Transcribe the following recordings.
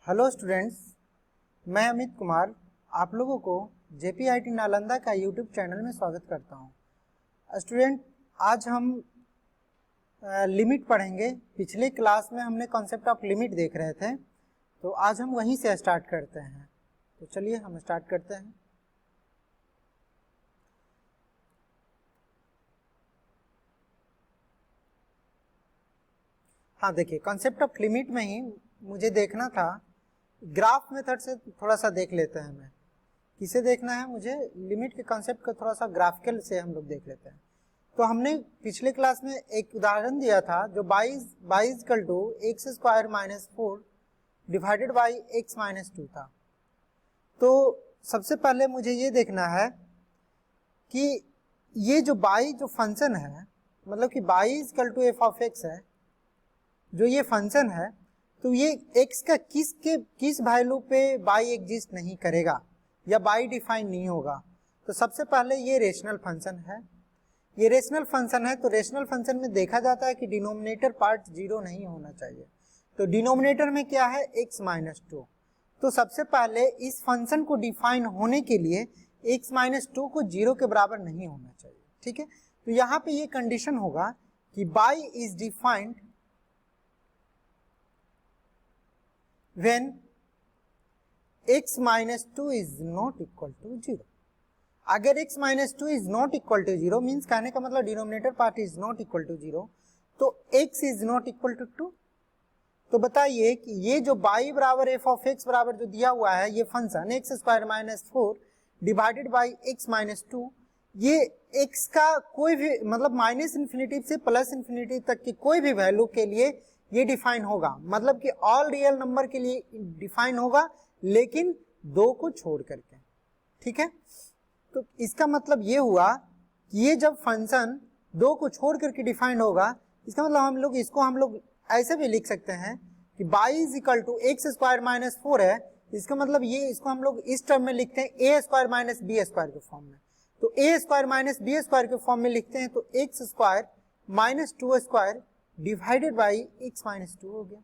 Hello students, मैं अमित कुमार आप लोगों को JPIT नालंदा का यूट्यूब चैनल में स्वागत करता हूं। स्टूडेंट, आज हम लिमिट पढ़ेंगे। पिछले क्लास में हमने कॉन्सेप्ट ऑफ लिमिट देख रहे थे, तो आज हम वहीं से स्टार्ट करते हैं। तो चलिए हम स्टार्ट करते हैं। हाँ, देखिए, कॉन्सेप्ट ऑफ लिमिट में ही मुझे देखना था, ग्राफ मेथड से थोड़ा सा देख लेते हैं। हमें किसे देखना है? मुझे लिमिट के कॉन्सेप्ट को थोड़ा सा ग्राफिकल से हम लोग देख लेते हैं। तो हमने पिछले क्लास में एक उदाहरण दिया था जो 22 equal to x square minus 4 divided by x minus 2 था। तो सबसे पहले मुझे ये देखना है कि ये जो जो फंक्शन है, मतलब कि 22 equal to f of x है, जो ये फंक्शन है, तो ये x का किस वैल्यू पे y एग्जिस्ट नहीं करेगा या y डिफाइन नहीं होगा। तो सबसे पहले ये रेशनल फंक्शन है। ये रेशनल फंक्शन है, तो रेशनल फंक्शन में देखा जाता है कि डिनोमिनेटर पार्ट 0 नहीं होना चाहिए। तो डिनोमिनेटर में क्या है? x minus 2। तो सबसे पहले इस फंक्शन को डिफाइन होने के लिए x माइनस 2 को 0 के बराबर नहीं होना चाहिए। ठीक है, तो यहाँ पे ये कंडीशन होगा कि y is defined when x minus 2 is not equal to 0। अगर x minus 2 is not equal to 0 means कहने का मतलब denominator part is not equal to 0, तो x is not equal to 2। तो बताइए कि ये जो y बराबर f ऑफ x बराबर जो दिया हुआ है, ये function x square minus 4 divided by x minus 2, ये x का कोई भी मतलब माइनस इन्फिनिटी से प्लस इन्फिनिटी तक की कोई भी वैल्यू के लिए ये डिफाइन होगा, मतलब कि ऑल रियल नंबर के लिए डिफाइन होगा, लेकिन 2 को छोड़ करके। ठीक है, तो इसका मतलब ये हुआ कि ये जब फंक्शन 2 को छोड़ करके डिफाइन होगा, इसका मतलब हम लोग ऐसे भी लिख सकते हैं कि y is equal to x square minus 4 है। इसका मतलब ये इसको हम लोग इस टर्म में लिखते हैं ए स्क्वायर माइनस बी स्क्वायर के फॉर्म में। तो ए स्क्वायर माइनस बी स्क्वायर के फॉर्म में लिखते हैं, तो x square minus 2 square divided by x minus 2 हो गया।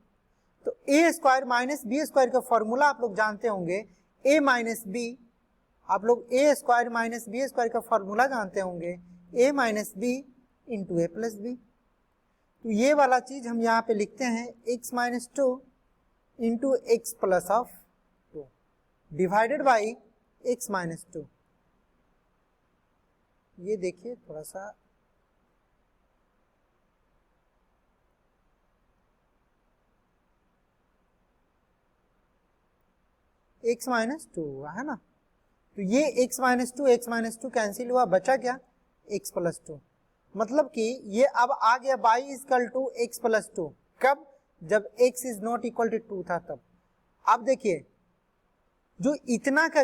तो ए स्क्वायर माइनस बी स्क्वायर का फॉर्मूला आप लोग जानते होंगे, ए माइनस बी, आप लोग ए स्क्वायर माइनस बी स्क्वायर का फॉर्मूला जानते होंगे, ए माइनस बी इंटू ए प्लस बी। तो ये वाला चीज हम यहाँ पे लिखते हैं x minus 2 into x plus of 2 divided by x minus 2। ये देखिए थोड़ा सा, x माइनस 2 हुआ है ना। तो ये x माइनस 2 कैंसिल हुआ, बचा क्या? x plus 2। मतलब कि ये अब आ गया y equal to x plus 2। कब? जब x is not equal to 2 था तब। अब देखिए, जो इतना का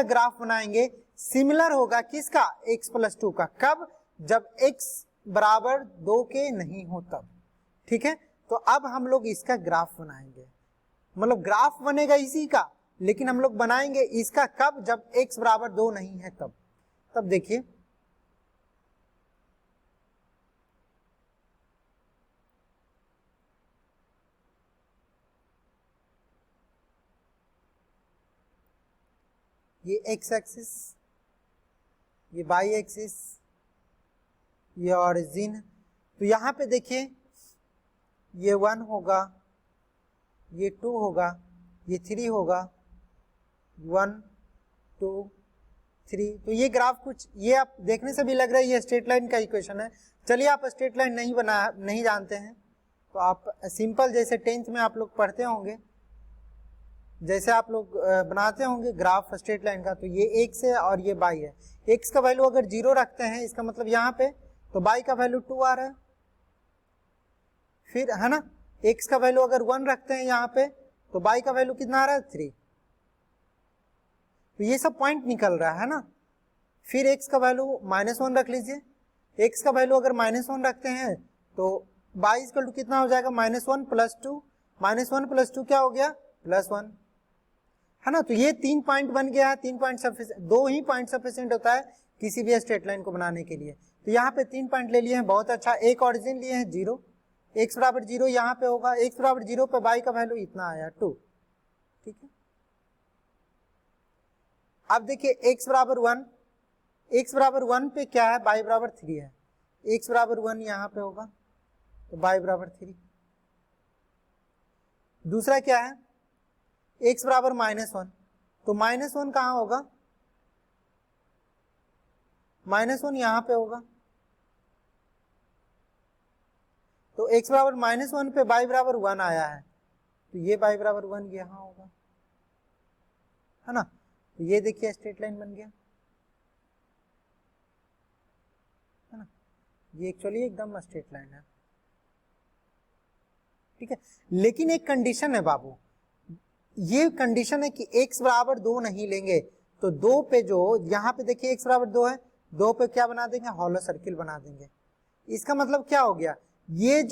ग्राफ बनाएंगे सिमिलर होगा किसका? x प्लस 2 का। कब? जब x बराबर 2 के नहीं हो तब। ठीक है, तो अब हम लोग इसका ग्राफ बनाएंगे, मतलब ग्राफ बनेगा इसी का, लेकिन हम लोग बनाएंगे इसका कब? जब x बराबर 2 नहीं है तब। तब देखिए, ये x एक्सिस, ये y एक्सिस, ये ऑरिजिन। तो यहां पे देखिए, ये 1 होगा, ये 2 होगा, ये 3 होगा, 1 2 3। तो ये ग्राफ कुछ, ये आप देखने से भी लग रहा है ये स्ट्रेट लाइन का इक्वेशन है। चलिए, आप स्ट्रेट लाइन नहीं जानते हैं तो आप सिंपल जैसे 10th में आप लोग पढ़ते होंगे, जैसे आप लोग बनाते होंगे ग्राफ स्ट्रेट लाइन का, तो ये x है और ये y है। x का वैल्यू अगर 0 रखते हैं, इसका मतलब यहाँ पे, तो y का वैल्यू 2 आ रहा है, फिर है ना। x का वैल्यू अगर 1 रखते हैं यहाँ पे, तो y का वैल्यू कितना आ रहा है? 3। तो ये सब पॉइंट निकल रहा है ना। फिर x का वैल्यू -1 रख लीजिए। x का वैल्यू अगर -1 रखते हैं तो y इक्वल टू कितना हो जाएगा? -1 प्लस 2, -1 प्लस 2 क्या हो गया? +1, है ना। तो ये 3 पॉइंट बन गया है। 3 पॉइंट सफिशिएंट, 2 ही पॉइंट सफिशिएंट होता है किसी भी स्ट्रेट लाइन को बनाने के लिए। तो यहाँ पे 3 पॉइंट ले लिए हैं, बहुत अच्छा। एक ऑरिजिन लिए हैं 0, x बराबर 0 यहाँ पे होगा, x बराबर 0 पे y का वैल्यू इतना आया 2, ठीक है। अब देखिए x बराबर 1, x बराबर 1 पे क्या है, y बराबर 3 है, x बराबर 1 यहाँ पे होगा तो y बराबर 3। दूसरा क्या है, x बराबर -1, तो -1 कहाँ होगा, -1 यहाँ पे होगा, तो x बराबर -1 पे y बराबर 1 आया है, तो ये y बराबर 1 यहाँ होगा, है ना। तो ये देखिए स्ट्रेट लाइन बन गया, है ना, ये एक्चुअली एकदम स्ट्रेट लाइन है, ठीक है। लेकिन एक कंडीशन है बाबू, ये कंडीशन है कि x बराबर 2 नहीं लेंगे, तो 2 पे जो यहाँ पे देखिए x बराबर 2 है, 2 पे क्या बना देंगे, हॉलो सर्किल बना देंगे। इसका मतलब क्या हो गया, ये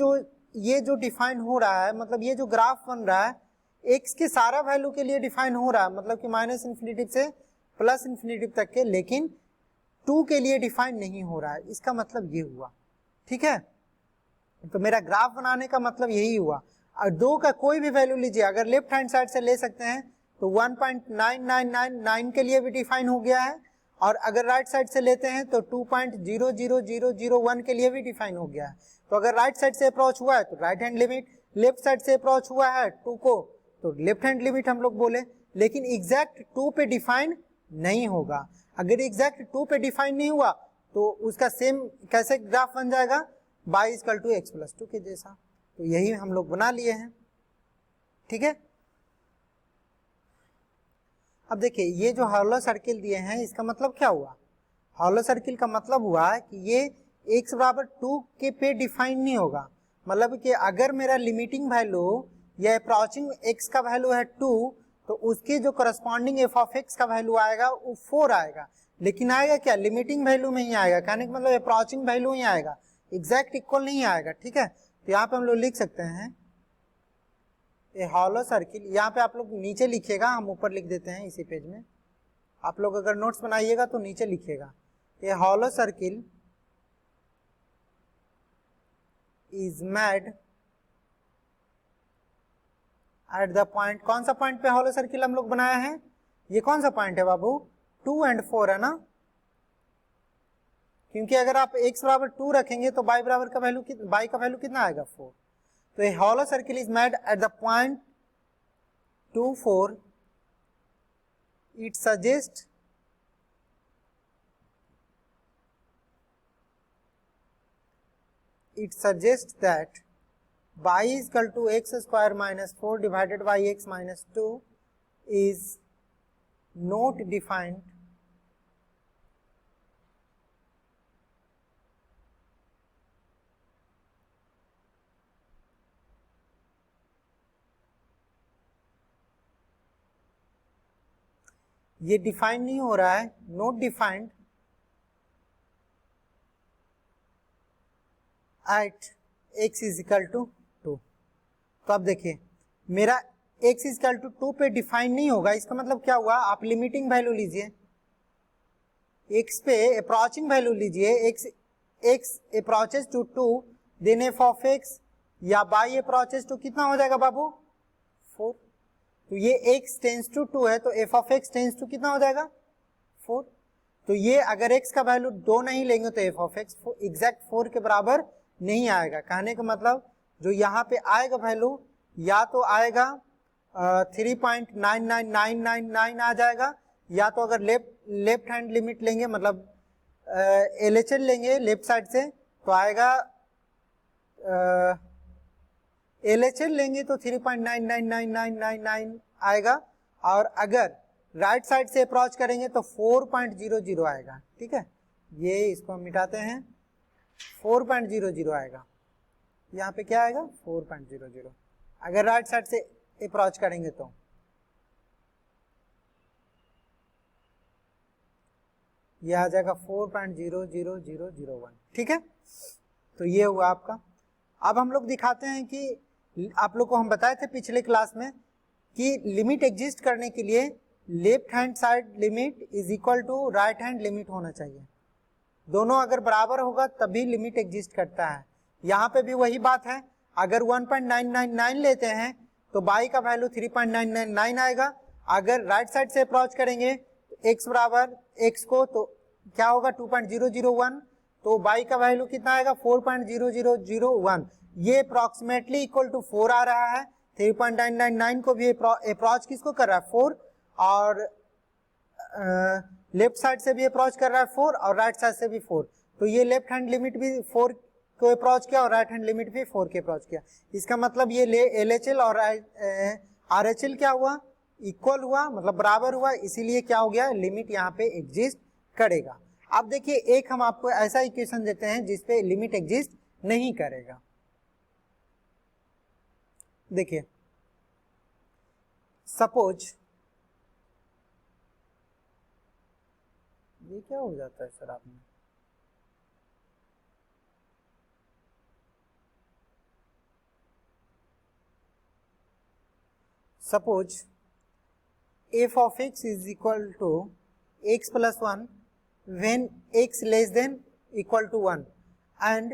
जो डिफाइन हो रहा है, मतलब ये जो ग्राफ बन रहा है x के सारा वैल्यू के लिए डिफाइन हो रहा है, मतलब कि -∞ से +∞ तक के, लेकिन 2 के लिए डिफाइन नहीं हो रहा है। इसका मतलब ये हुआ, ठीक है। तो मेरा ग्राफ बनाने का मतलब यही हुआ। और 2 का कोई भी वैल्यू लीजिए, अगर लेफ्ट हैंड साइड से ले सकते हैं तो 1.9999 के लिए भी डिफाइन हो गया है, और अगर राइट साइड से लेते हैं तो 2.00001 के लिए भी डिफाइन हो गया है। तो अगर राइट साइड से अप्रोच हुआ है तो right hand limit, left side से अप्रोच हुआ है 2 को तो लेफ्ट हैंड लिमिट हम लोग बोले, लेकिन एग्जैक्ट 2 पे डिफाइन नहीं होगा। अगर एग्जैक्ट 2 पे डिफाइन नहीं हुआ तो उसका सेम कैसे ग्राफ बन जाएगा, y = x + 2 के जैसा। तो यही हम लोग बना लिए हैं, ठीक है। अब देखिए ये जो हॉलो सर्किल दिए हैं, इसका मतलब क्या हुआ, हॉलो सर्किल का मतलब हुआ कि ये x बराबर 2 के पे डिफाइन नहीं होगा। मतलब कि अगर मेरा लिमिटिंग वैल्यू या अप्रोचिंग x का वैल्यू है 2, तो उसके जो करस्पॉन्डिंग f(x) का वैल्यू आएगा वो 4 आएगा, लेकिन आएगा क्या, लिमिटिंग वैल्यू में ही आएगा, कहने का मतलब अप्रोचिंग वैल्यू ही आएगा, एग्जैक्ट इक्वल नहीं आएगा, ठीक है। तो यहाँ पे हम लोग लिख सकते हैं ए हॉलो सर्किल, यहाँ पे आप लोग नीचे लिखिएगा, हम ऊपर लिख देते हैं इसी पेज में, आप लोग अगर नोट्स बनाइएगा तो नीचे लिखिएगा, a hollow circle is made at the point, कौन सा पॉइंट पे हॉलो सर्किल हम लोग बनाया है, ये कौन सा पॉइंट है बाबू, 2 और 4 है ना, क्योंकि अगर आप x बराबर 2 रखेंगे तो y बराबर का वैल्यू y का वैल्यू कितना आएगा 4। तो a hollow circle is made at the point 2, 4, it suggests that y = x² - 4 divided by x - 2 is not defined ये डिफाइन नहीं हो रहा है, नॉट डिफाइंड एट x = 2। तो अब देखिए मेरा x = 2 पे डिफाइन नहीं होगा, इसका मतलब क्या हुआ, आप लिमिटिंग वैल्यू लीजिए, x पे अप्रोचिंग वैल्यू लीजिए, x approaches to 2, then f(x) या y अप्रोचेस टू कितना हो जाएगा बाबू 4। तो ये x टेंस टू 2 है तो f(x) टेंस टू कितना हो जाएगा 4। तो ये अगर x का वैल्यू 2 नहीं लेंगे तो f(x) एग्जैक्ट 4 के बराबर नहीं आएगा। कहने का मतलब जो यहाँ पे आएगा वैल्यू या तो आएगा 3.99999 आ जाएगा, या तो अगर लेफ्ट हैंड लिमिट लेंगे मतलब LHL लेंगे लेफ्ट साइड से तो आएगा LHL लेंगे तो 3.99999 आएगा, और अगर राइट साइड से अप्रोच करेंगे तो 4.00 आएगा, ठीक है। ये इसको हम मिटाते हैं, 4.00 आएगा, यहाँ पे क्या आएगा 4.00 अगर राइट साइड से अप्रोच करेंगे तो। ये आ जाएगा 4.00001, ठीक है। तो ये हुआ आपका। अब हम लोग दिखाते हैं कि आप लोग को हम बताए थे पिछले क्लास में कि लिमिट एग्जिस्ट करने के लिए left hand side limit is equal to right hand limit होना चाहिए, दोनों अगर बराबर होगा तभी लिमिट एग्जिस्ट करता है। यहाँ पे भी वही बात है, अगर 1.999 लेते हैं तो बाई का वैल्यू 3.999 आएगा। अगर राइट साइड से अप्रोच करेंगे x बराबर x को तो क्या होगा 2.001, तो बाई का वैल्यू कितना आएगा 4.0001। ये अप्रोक्सीमेटली इक्वल टू 4 आ रहा है। 3.999 को भी अप्रोच किसको कर रहा है 4, और लेफ्ट साइड से भी अप्रोच कर रहा है 4 और राइट साइड से भी 4, तो ये लेफ्ट हैंड लिमिट भी 4 को अप्रोच किया और राइट हैंड लिमिट भी 4 के अप्रोच किया। इसका मतलब ये LHL और RHL क्या हुआ इक्वल हुआ, मतलब बराबर हुआ, इसीलिए क्या हो गया लिमिट यहाँ पे एग्जिस्ट करेगा। अब देखिए एक हम आपको ऐसा इक्वेशन देते हैं जिसपे लिमिट एग्जिस्ट नहीं करेगा। देखिए सपोज ये क्या हो जाता है सर आपने, suppose f of x is equal to x plus 1 when x less than equal to 1 and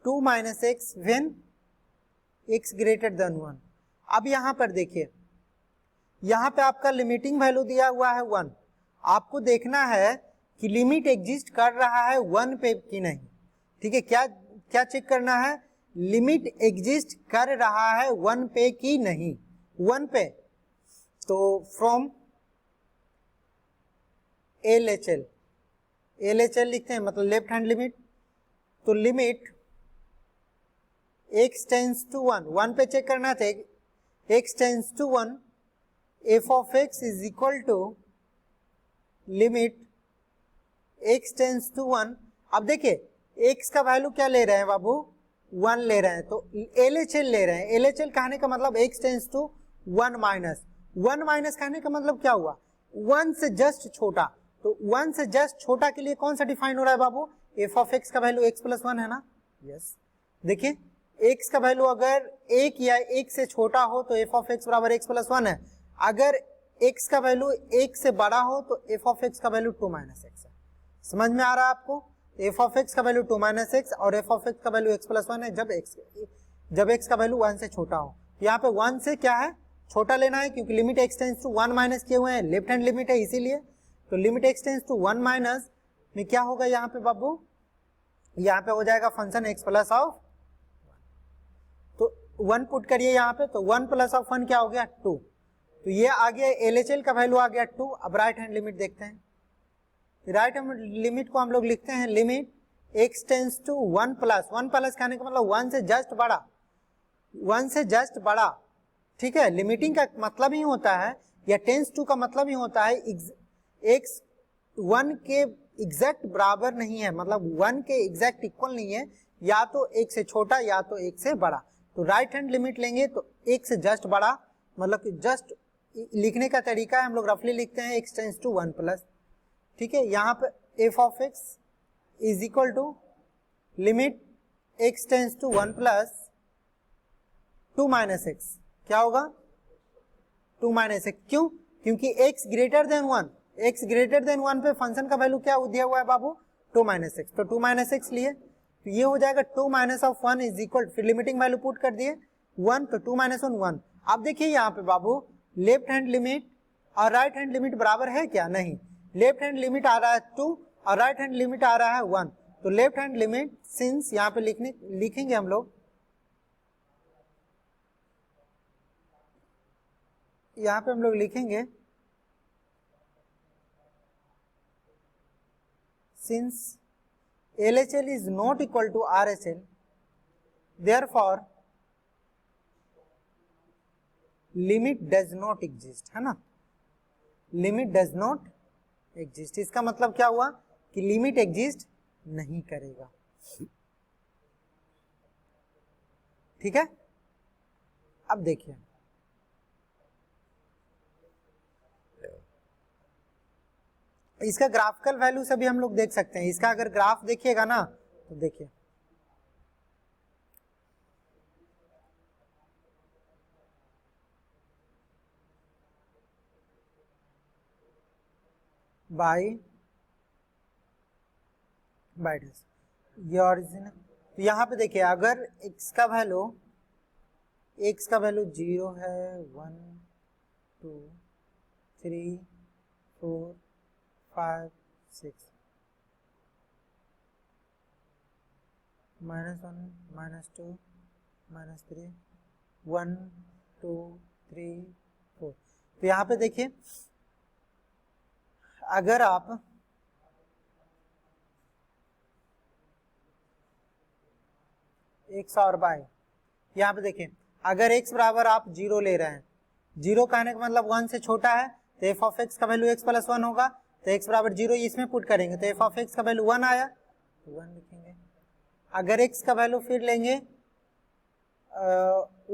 2 minus x when x greater than 1। अब यहां पर देखिए यहां पे आपका लिमिटिंग वैल्यू दिया हुआ है 1, आपको देखना है कि लिमिट एग्जिस्ट कर रहा है 1 पे कि नहीं। ठीक है, क्या क्या चेक करना है, लिमिट एग्जिस्ट कर रहा है 1 पे कि नहीं, 1 पे। तो फ्रॉम LHL लिखते हैं मतलब लेफ्ट हैंड लिमिट, तो लिमिट x टेंस टू 1 पे चेक करना था, x tends to 1 f of x is equal to limit x tends to 1। अब देखिए x का वैल्यू क्या ले रहे हैं बाबू 1 ले रहे हैं, तो LHL ले रहे हैं। LHL कहने का मतलब x tends to 1 minus, 1 minus कहने का मतलब क्या हुआ 1 से जस्ट छोटा, तो 1 से जस्ट छोटा के लिए कौन सा डिफाइन हो रहा है बाबू, f of x का वैल्यू x प्लस 1 है ना। यस देखिए x का वैल्यू अगर 1 या 1 से छोटा हो तो f of x बराबर x प्लस 1 है, अगर x का वैल्यू 1 से बड़ा हो तो f of x का वैल्यू 2 माइनस x है। समझ में आ रहा है आपको, f of x का वैल्यू 2 माइनस x और f of x का वैल्यू x प्लस 1 है जब x का वैल्यू 1 से छोटा हो। यहाँ पे 1 से क्या है छोटा लेना है, क्योंकि limit x tends to 1 minus किए हुए हैं, लेफ्ट हैंड लिमिट है इसीलिए। तो limit x tends to 1 minus में क्या होगा यहाँ पे बाबू, यहाँ पे हो जाएगा फंक्शन x प्लस ऑफ 1, तो 1 पुट करिए यहाँ पे, तो 1 प्लस ऑफ 1 क्या हो गया 2, तो ये आ गया LHL का वैल्यू आ गया 2। अब राइट हैंड लिमिट देखते हैं, राइट हैंड लिमिट को हम लोग लिखते हैं limit x tends to 1 plus कहने का मतलब 1 से जस्ट बड़ा, 1 से जस्ट बड़ा। ठीक है, लिमिटिंग का मतलब ही होता है या टेंस टू का मतलब ही होता है x 1 के एग्जैक्ट बराबर नहीं है, मतलब 1 के एग्जैक्ट इक्वल नहीं है, या तो 1 से छोटा या तो 1 से बड़ा। तो राइट हैंड लिमिट लेंगे तो 1 से जस्ट बड़ा, मतलब कि जस्ट लिखने का तरीका है हम लोग रफली लिखते हैं x टेंस टू 1 प्लस। ठीक है, यहाँ पे f of x is equal to limit x tends to 1 plus 2 minus x, क्या होगा 2 माइनस x, क्यों, क्योंकि x greater than 1, x greater than 1 पे फंक्शन का वैल्यू क्या दिया हुआ है बाबू 2 माइनस x, तो 2 माइनस x लिए, तो ये हो जाएगा 2 माइनस ऑफ 1 इज इक्वल, फिर लिमिटिंग वैल्यू पुट कर दिए 1, तो 2 माइनस 1 1। अब देखिए यहाँ पे बाबू लेफ्ट हैंड लिमिट और राइट हैंड लिमिट बराबर है क्या, नहीं, लेफ्ट हैंड लिमिट आ रहा है 2 और राइट हैंड लिमिट आ रहा है 1, तो लेफ्ट हैंड लिमिट सिंस यहाँ पे लिखेंगे हम लोग, यहाँ पे हम लोग लिखेंगे since LHL is not equal to RHL, therefore limit does not exist, है ना, लिमिट does not exist। इसका मतलब क्या हुआ कि लिमिट एग्जिस्ट नहीं करेगा। ठीक है, अब देखिए इसका ग्राफिकल वैल्यू से भी हम लोग देख सकते हैं, इसका अगर ग्राफ देखिएगा ना तो देखिए बाई ये ओरिजिन, तो यहाँ पे देखिए अगर x का वैल्यू x का वैल्यू 0 है, 1 2 3 4 5 6 -1 -2 -3 1 2 3 4। तो यहाँ पे देखिए अगर आप x और y, यहाँ पे देखिए अगर x बराबर आप 0 ले रहे हैं, 0 कहने का मतलब 1 से छोटा है, तो f ऑफ x का वैल्यू x प्लस 1 होगा, तो x बराबर 0 इसमें पुट करेंगे तो f ऑफ x का वैल्यू 1 आया तो 1 लिखेंगे। अगर x का वैल्यू फिर लेंगे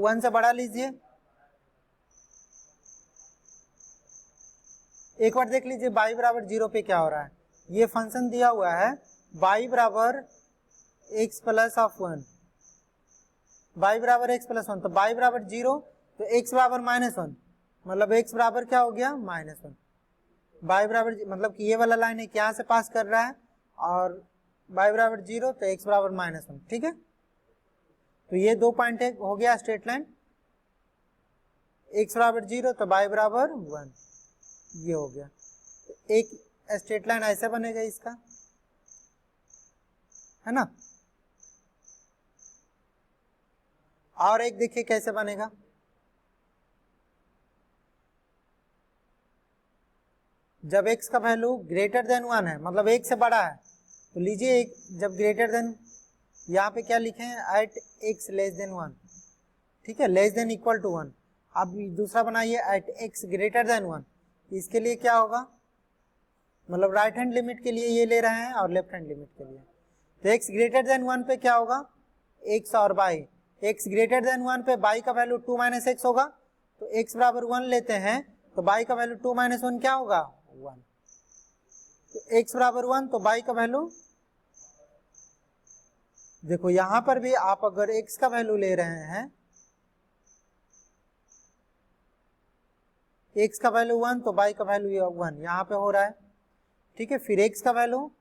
1 से बड़ा लीजिए, एक बार देख लीजिए y बराबर 0 पे क्या हो रहा है। ये फंक्शन दिया हुआ है y बराबर x प्लस ऑफ 1, y बराबर x प्लस 1, तो y बराबर 0 तो x बराबर -1, मतलब x बराबर क्या हो गया -1। y बराबर मतलब कि ये वाला लाइन एक यहाँ से पास कर रहा है और y बराबर 0 तो x बराबर -1, ठीक है। तो ये 2 पॉइंट हो गया स्ट्रेट लाइन, x बराबर 0 तो y बराबर 1, ये हो गया। तो एक स्ट्रेट लाइन ऐसे बनेगा इसका, है ना। और एक देखिए कैसे बनेगा, जब x का वैल्यू ग्रेटर देन 1 है, मतलब 1 से बड़ा है, तो लीजिए एक जब ग्रेटर देन, यहाँ पे क्या लिखे हैं एट x लेस देन 1, ठीक है, लेस देन इक्वल टू 1। अब दूसरा बनाइए एट x ग्रेटर देन 1, इसके लिए क्या होगा, मतलब राइट हैंड लिमिट के लिए ये ले रहे हैं और लेफ्ट हैंड लिमिट के लिए, तो x ग्रेटर देन 1 पे क्या होगा x और y, x ग्रेटर देन 1 पे y का वैल्यू 2 - x होगा, तो x बराबर 1 लेते हैं तो y का वैल्यू 2 - 1 क्या होगा 1, तो x बराबर 1 तो y का वैल्यू, देखो यहां पर भी आप अगर x का वैल्यू ले रहे हैं, x का वैल्यू 1 तो y का वैल्यू 1 यहाँ पे हो रहा है, ठीक है। फिर x का वैल्यू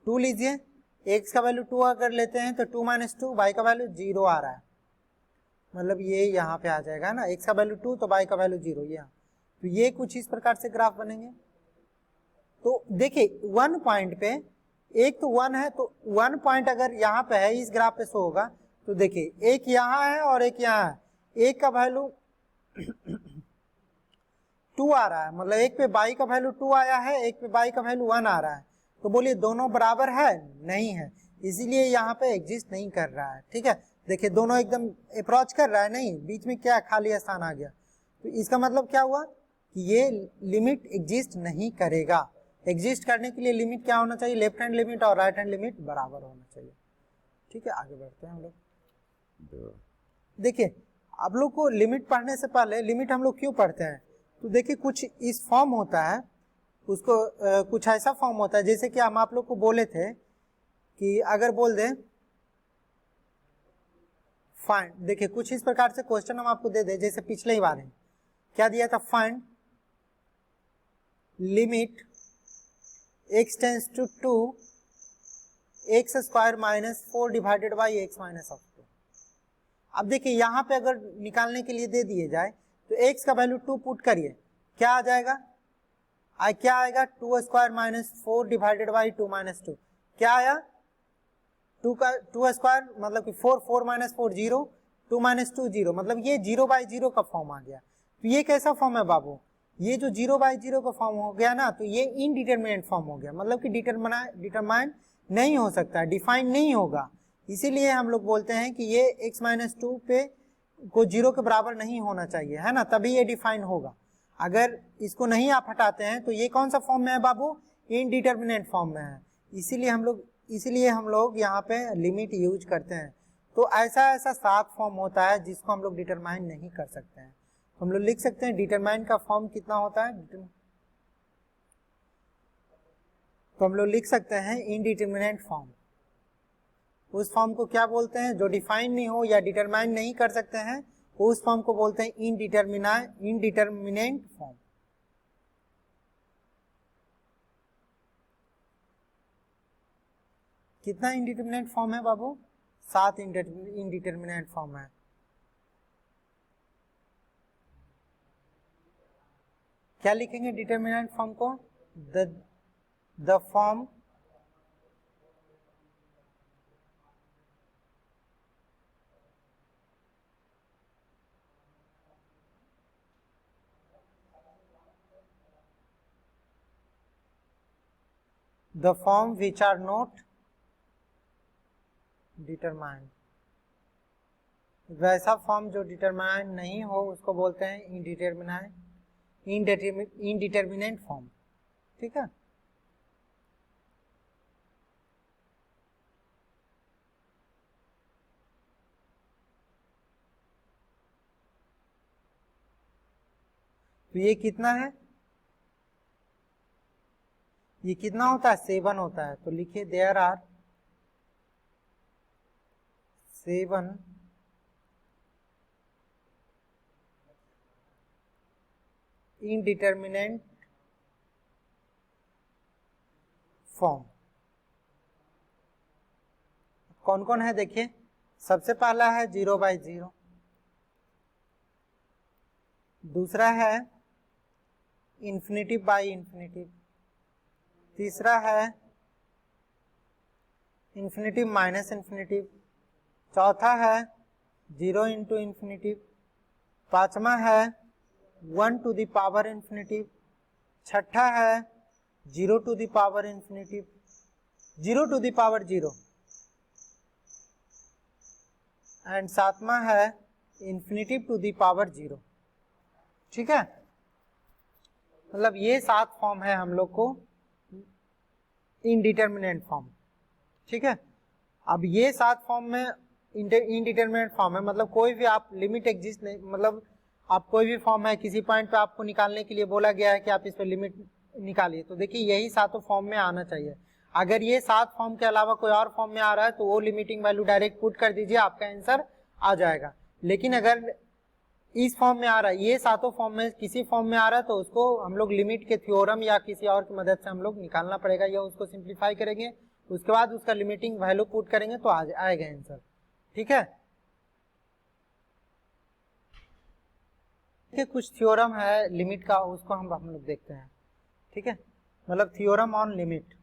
2 लीजिए, x का वैल्यू 2 अगर लेते हैं तो 2 - 2 y का वैल्यू 0 आ रहा है, मतलब ये यहाँ पे आ जाएगा ना, x का वैल्यू 2 तो y का वैल्यू 0, ये तो ये कुछ इस प्रकार से ग्राफ बनेंगे। तो देखिए 1 पॉइंट पे, एक तो 1 है तो 1 पॉइंट अगर यहाँ पे है इस ग्राफ पे शो होगा, तो देखिए एक यहाँ है और एक यहाँ है, एक का वैल्यू 2 आ रहा है, मतलब एक पे y का वैल्यू 2 आया है, एक पे y का वैल्यू 1 आ रहा है, तो बोलिए दोनों बराबर है, नहीं है, इसीलिए यहाँ पे एग्जिस्ट नहीं कर रहा है, ठीक है। देखिए दोनों एकदम अप्रोच कर रहा है, नहीं बीच में क्या खाली स्थान आ गया, तो इसका मतलब क्या हुआ कि ये लिमिट एग्जिस्ट नहीं करेगा। एग्जिस्ट करने के लिए लिमिट क्या होना चाहिए, लेफ्ट हैंड लिमिट और राइट हैंड लिमिट बराबर होना चाहिए, ठीक है। आगे बढ़ते हैं हम लोग। देखिए आप लोग को लिमिट पढ़ने से पहले लिमिट हम लोग क्यों पढ़ते हैं, तो देखिए कुछ इस फॉर्म होता है, उसको कुछ ऐसा फॉर्म होता है, जैसे कि हम आप लोग को बोले थे कि अगर बोल दें फाइंड, देखिए कुछ इस प्रकार से क्वेश्चन हम आपको दे दें, जैसे पिछले ही बार है क्या दिया था, find limit x tends to 2 x square minus 4 divided by x minus of 2। अब देखिए यहाँ पे अगर निकालने के लिए दे दिए जाए तो x का वैल्यू 2 पुट करिए, क्या आ जाएगा, क्या आएगा 2 square minus 4 divided by 2 minus 2, क्या आया 2 का 2 स्क्वायर मतलब कि 4 4 माइनस 4 0, 2 माइनस 2 0, मतलब ये 0 बाई 0 का फॉर्म आ गया। तो ये कैसा फॉर्म है बाबू, ये जो 0 बाई 0 का फॉर्म हो गया ना, तो ये इनडिटरमिनेट फॉर्म हो गया, मतलब कि डिटरमाइन नहीं हो सकता, डिफाइन नहीं होगा, इसीलिए हम लोग बोलते हैं कि ये x माइनस 2 पे को 0 के बराबर नहीं होना चाहिए, है ना, तभी ये डिफाइन होगा। अगर इसको नहीं आप हटाते हैं तो ये कौन सा फॉर्म में है बाबू, इनडिटरमिनेट फॉर्म में है, इसीलिए हम लोग यहाँ पे लिमिट यूज करते हैं। तो ऐसा 7 फॉर्म होता है जिसको हम लोग डिटरमाइन नहीं कर सकते हैं, तो हम लोग लिख सकते हैं डिटरमाइन का फॉर्म कितना होता है, तो हम लोग लिख सकते हैं इनडिटरमिनेट फॉर्म। उस फॉर्म को क्या बोलते हैं, जो डिफाइन नहीं हो या डिटरमाइन नहीं कर सकते हैं, उस फॉर्म को बोलते हैं इनडिटरमिनेंट फॉर्म। कितना इनडिटरमिनेट फॉर्म है बाबू, 7 इनडिटरमिनेट फॉर्म है। क्या लिखेंगे डिटर्मिनेंट फॉर्म को? The form which are not determined, वैसा फॉर्म जो डिटरमाइंड नहीं हो उसको बोलते हैं इनडिटर्मिनेंट फॉर्म। ठीक है, तो ये कितना है, ये कितना होता है 7 होता है, तो लिखिए देयर आर 7 इनडिटर्मिनेंट फॉर्म। कौन कौन है देखिए, सबसे पहला है 0/0, दूसरा है इन्फिनिटिव बाई इन्फिनिटिव, तीसरा है इन्फिनिटिव माइनस इन्फिनिटिव, चौथा है 0 इंटू इन्फिनिटिव, पांचवा है 1 टू द पावर इन्फिनिटिव, छठा है 0 to the power infinitive, 0 to the power 0, and सातवां है इन्फिनिटिव टू द पावर 0। ठीक है, मतलब ये 7 फॉर्म है हम लोग को इनडिटर्मिनेंट फॉर्म। ठीक है, अब ये 7 फॉर्म में इनडिटर्मिनेंट फॉर्म है, मतलब कोई भी आप लिमिट एग्जिस्ट नहीं, मतलब आप कोई भी फॉर्म है किसी पॉइंट पे आपको निकालने के लिए बोला गया है कि आप इस पे लिमिट निकालिए, तो देखिए यही 7 फॉर्म में आना चाहिए। अगर ये 7 फॉर्म के अलावा कोई और फॉर्म में आ रहा है तो वो लिमिटिंग वैल्यू डायरेक्ट पुट कर दीजिए, आपका आंसर आ जाएगा। लेकिन अगर इस फॉर्म में आ रहा है, ये 7 फॉर्म में किसी फॉर्म में आ रहा है, तो उसको हम लोग लिमिट के थ्योरम या किसी और की मदद से हम लोग निकालना पड़ेगा, या उसको सिंप्लीफाई करेंगे, उसके बाद उसका लिमिटिंग वैल्यू पुट करेंगे तो आएगा आंसर। ठीक है, कुछ थ्योरम है लिमिट का, उसको हम लोग देखते हैं। ठीक है, मतलब थ्योरम ऑन लिमिट।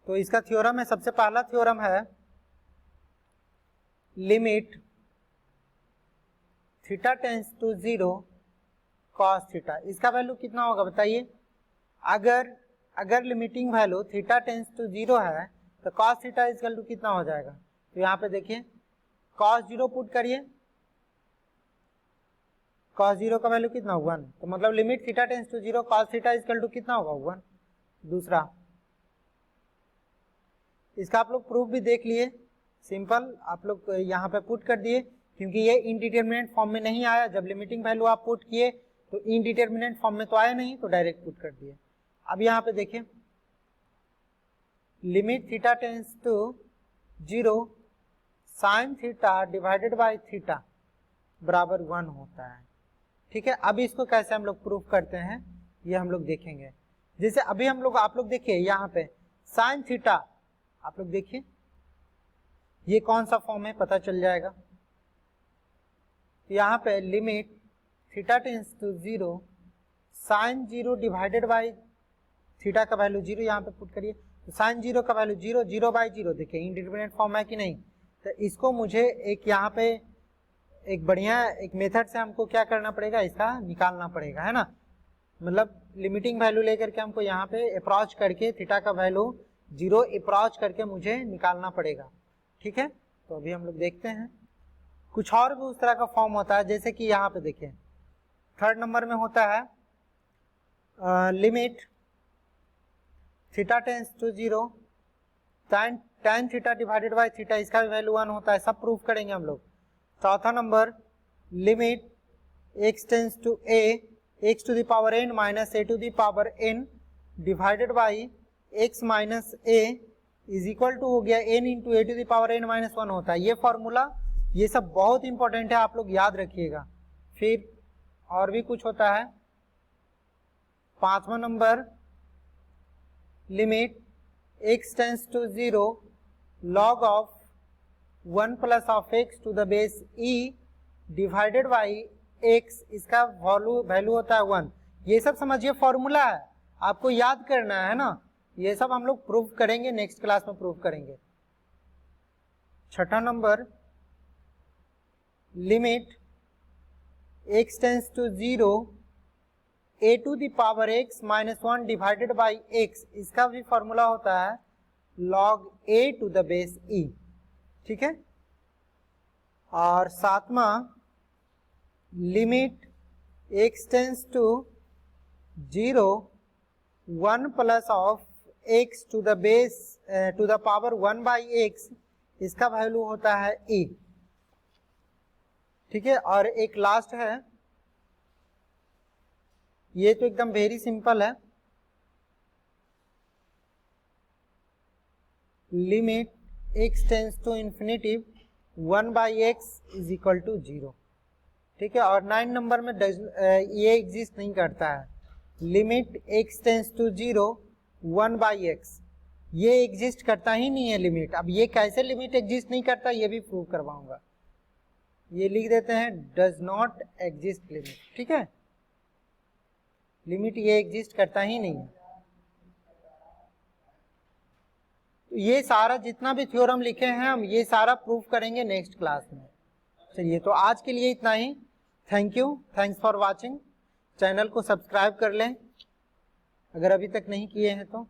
तो इसका थ्योरम है, सबसे पहला थ्योरम है limit theta tends to 0 cos theta. इसका वैल्यू कितना होगा बताइए? अगर limiting value theta tends to 0 है तो कॉस थीटा इक्वल टू कितना हो जाएगा? तो यहाँ पे देखिए कॉस 0 पुट करिए, कॉस 0 का वैल्यू कितना 1, तो मतलब limit theta tends to 0 cos theta equal to कितना होगा 1। दूसरा, इसका आप लोग प्रूफ भी देख लिए, सिंपल आप लोग यहाँ पे पुट कर दिए, क्योंकि ये इनडिटर्मिनेंट फॉर्म में नहीं आया। जब लिमिटिंग वैल्यू आप पुट किए तो इनडिटर्मिनेंट फॉर्म में तो आया नहीं, तो डायरेक्ट पुट कर दिए। अब यहाँ पे देखिए limit theta tends to 0 sine theta divided by theta बराबर 1 होता है। ठीक है, अब इसको कैसे हम लोग प्रूफ करते हैं ये हम लोग देखेंगे। जैसे अभी हम लोग आप लोग देखिए यहाँ पे साइन थीटा, आप लोग देखिए ये कौन सा फॉर्म है पता चल जाएगा। यहाँ पे limit theta tends to 0 sine 0 divided by theta का वैल्यू 0 यहाँ पे पुट करिए, तो साइन 0 का वैल्यू 0, 0/0 देखिए इनडिटरमिनेट फॉर्म है कि नहीं। तो इसको मुझे एक यहाँ पे एक बढ़िया एक मेथड से हमको क्या करना पड़ेगा, इसका निकालना पड़ेगा, है ना। मतलब लिमिटिंग वैल्यू लेकर के हमको यहाँ पे अप्रोच करके थीटा का वैल्यू 0 अप्रोच करके मुझे निकालना पड़ेगा। ठीक है, तो अभी हम लोग देखते हैं। कुछ और भी उस तरह का फॉर्म होता है, जैसे कि यहाँ पे देखिए 3rd नंबर में होता है limit theta tends to 0 tan theta divided by theta, इसका भी वैल्यू 1 होता है, सब प्रूफ करेंगे हम लोग। 4था number limit x tends to a x to the power n minus a to the power n divided by x minus a is equal to हो गया n into a to the power n minus 1 होता है। ये formula ये सब बहुत important है, आप लोग याद रखिएगा। फिर और भी कुछ होता है। 5वां number limit x tends to 0 log of 1 plus of x to the base e divided by x, इसका वैल्यू होता है 1। ये सब समझिए फॉर्मूला है, आपको याद करना है ना, ये सब हम लोग प्रूव करेंगे, नेक्स्ट क्लास में प्रूव करेंगे। छठा number, limit x tends to 0 a to the power x minus 1 divided by x, इसका भी फॉर्मूला होता है log a to the base e, ठीक है। और सातवां, limit x tends to 0 1 plus of x to the base to the power 1 by x, इसका value होता है e, ठीक है। और एक लास्ट है, ये तो एकदम वेरी सिंपल है, limit x tends to infinity 1 by X is equal to 0, ठीक है। और 9 नंबर में ये एग्जिस्ट नहीं करता है, limit x tends to 0 1 by X, ये एग्जिस्ट करता ही नहीं है लिमिट। अब ये कैसे लिमिट एग्जिस्ट नहीं करता ये भी प्रूव करवाऊंगा, ये लिख देते हैं डज नॉट एग्जिस्ट लिमिट, ठीक है। लिमिट ये एग्जिस्ट करता ही नहीं है। ये सारा जितना भी थ्योरम लिखे हैं हम ये सारा प्रूफ करेंगे नेक्स्ट क्लास में। चलिए तो आज के लिए इतना ही, thank you, thanks for watching. Channel को सब्सक्राइब कर लें अगर अभी तक नहीं किए हैं तो।